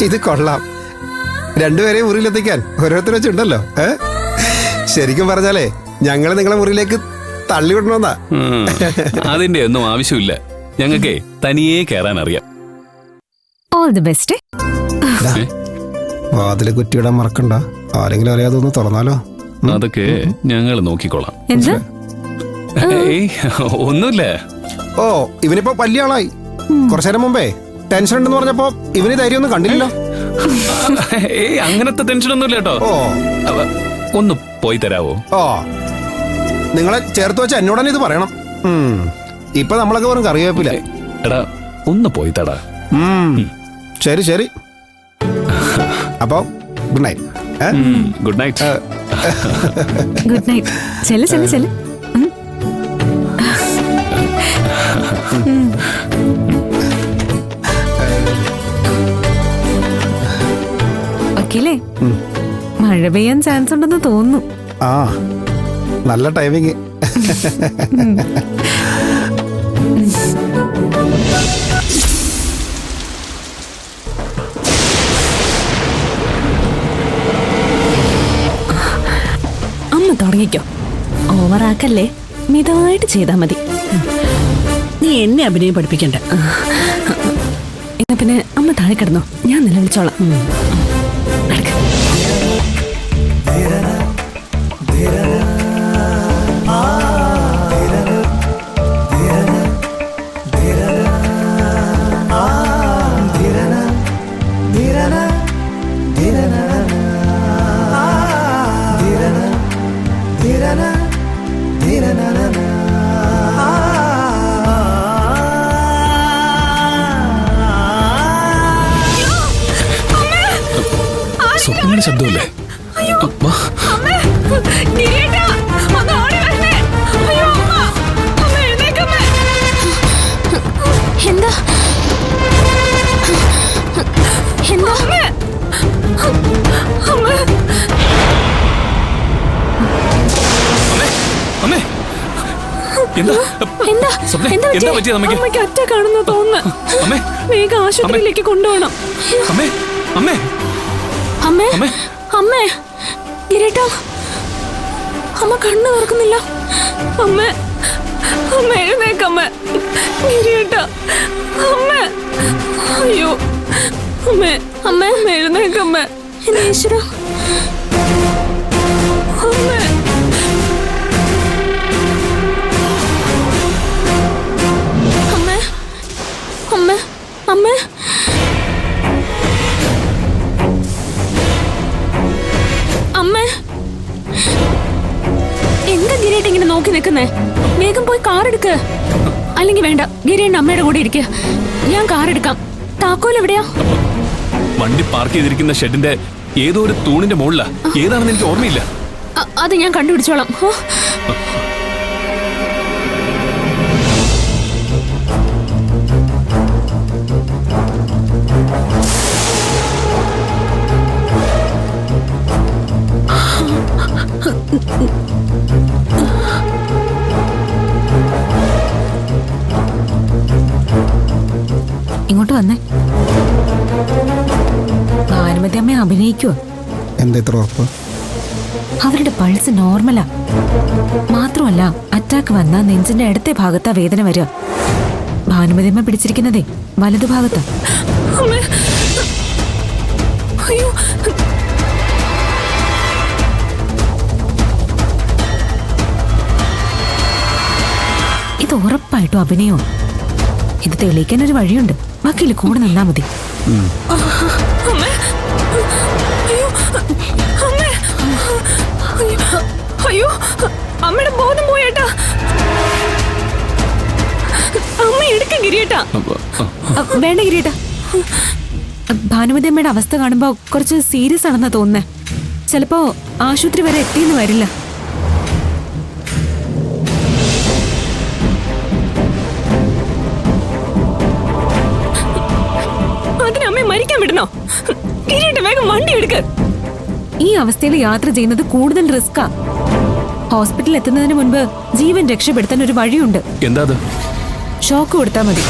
ഇത് കൊള്ളാം. രണ്ടുപേരെയും മുറിയിലെത്തിക്കാൻ ഓരോരുത്തർ വെച്ചുണ്ടല്ലോ. ശരിക്കും പറഞ്ഞാലേ ഞങ്ങള് നിങ്ങളെ മുറിയിലേക്ക് തള്ളിവിടണമെന്നാ. അതിന്റെ ഒന്നും ആവശ്യമില്ല. ഞങ്ങൾക്കേ തനിയെ കയറാൻ അറിയാം. All the best. വാതില് കുറ്റിയിടാൻ മറക്കണ്ട. ആരെങ്കിലും അറിയാതെ ഒന്ന് തുറന്നാലോ? അതൊക്കെ ഞങ്ങൾ നോക്കിക്കോളാം. എന്താ? ഒന്നുമില്ല. ഓ, ഇവനിപ്പോ വലിയ ആളായി. കുറച്ചു നേരം മുമ്പേ ടെൻഷൻ ഉണ്ടെന്ന് പറഞ്ഞപ്പോ ഇവന് ധൈര്യം ഒന്നും കണ്ടില്ലല്ലോ. അങ്ങനത്തെ ടെൻഷനൊന്നുമില്ല കേട്ടോ. ഒന്ന് പോയി തരാവോ? ഓ, നിങ്ങളെ ചേർത്ത് വെച്ച എന്നോടന്നെ ഇത് പറയണം. ഇപ്പൊ നമ്മളൊക്കെ വെറും കറിവേപ്പില്ല. എടാ ഒന്ന് പോയി തടാ. ശരി ശരി. അപ്പൊ good night. Good night. Good night. ചെല്ല് ചെല്ല് ചെല്ല്. വക്കീലേ, മഴ പെയ്യാൻ ചാൻസ് ഉണ്ടെന്ന് തോന്നുന്നു. ആ, നല്ല ടൈമിങ്. അമ്മ തുടങ്ങിക്കോ. ഓവറാക്കല്ലേ, മിതമായിട്ട് ചെയ്താ മതി. നീ എന്നെ അഭിനയം പഠിപ്പിക്കണ്ട. എന്നാ പിന്നെ അമ്മ താഴെ കിടന്നോ, ഞാൻ നിലവിളിച്ചോളാം. സ്വപ്നങ്ങളുടെ ശബ്ദമല്ലേ? എന്താ ഒറ്റക്കാണെന്ന് തോന്നുന്നു. വേഗം ആശുപത്രിയിലേക്ക് കൊണ്ടുപോകണം. അമ്മേ, അമ്മേ, അമ്മേ, ഗിരീട്ടാ, അമ്മ കണ്ണു തുറക്കുന്നില്ല. അമ്മേ, അമ്മ എഴുന്നേക്കമ്മ. ഗിരീട്ടാ, അമ്മ, അയ്യോ, അമ്മേ, അമ്മേ, എഴുന്നേക്കമ്മ. ഈശ്വര, അമ്മേ. അമ്മേ, അമ്മേ, അമ്മേ. അമ്മേ, എന്താ ഗിരീട്ട് ഇങ്ങനെ നോക്കി നിൽക്കുന്നേ? വേഗം പോയി കാർ എടുക്ക്. അല്ലെങ്കിൽ വേണ്ട, ഗിരീണ്ട് അമ്മയുടെ കൂടെ ഇരിക്കുക. ഞാൻ കാർ എടുക്കാം. താക്കോൽ എവിടെയാ? വണ്ടി പാർക്ക് ചെയ്തിരിക്കുന്ന ഷെഡിന്റെ ഏതോ ഒരു തൂണിന്റെ മുകളിലാ. ഏതാണെന്ന് എനിക്ക് ഓർമ്മയില്ല. അത് ഞാൻ കണ്ടുപിടിച്ചോളാം. ഇങ്ങോട്ട് വന്നേ. ഭാനുമതി അമ്മ അഭിനയിക്കുവോ? എന്താ ഇത്ര ഉറപ്പ്? അവരുടെ പൾസ് നോർമലാ. മാത്രമല്ല, അറ്റാക്ക് വന്ന നെഞ്ചിന്റെ ഇടത്തെ ഭാഗത്താ വേദന വരിക. ഭാനുമതി അമ്മ പിടിച്ചിരിക്കുന്നതേ വലതു ഭാഗത്താ. ഇത് ഉറപ്പായിട്ടും അഭിനയോ? ഇത് തെളിയിക്കാൻ ഒരു വഴിയുണ്ട്. വക്കീല് കൂടെ നിന്നാ മതി. അയ്യോ, അമ്മയുടെ ബോധം പോയേട്ടാ. അമ്മ എടുക്ക ഗിരിയേട്ടാ. വേണ്ട ഗിരിയേട്ടാ, ഭാനുമതി അമ്മയുടെ അവസ്ഥ കാണുമ്പോ കുറച്ച് സീരിയസ് ആണെന്നാ തോന്നുന്നേ. ചിലപ്പോ ആശുപത്രി വരെ എത്തിയെന്ന് വരില്ല. അതിനമ്മ മരിക്കാൻ വിടണോ? ഗിരിയേട്ട വേഗം വണ്ടി എടുക്ക. ഈ അവസ്ഥയിൽ യാത്ര ചെയ്യുന്നത് കൂടുതൽ റിസ്കാ. ഹോസ്പിറ്റലിൽ എത്തുന്നതിന് മുൻപ് ജീവൻ രക്ഷപ്പെടുത്താൻ ഒരു വഴിയുണ്ട്. എന്താ? ഷോക്ക് കൊടുത്താൽ മതി.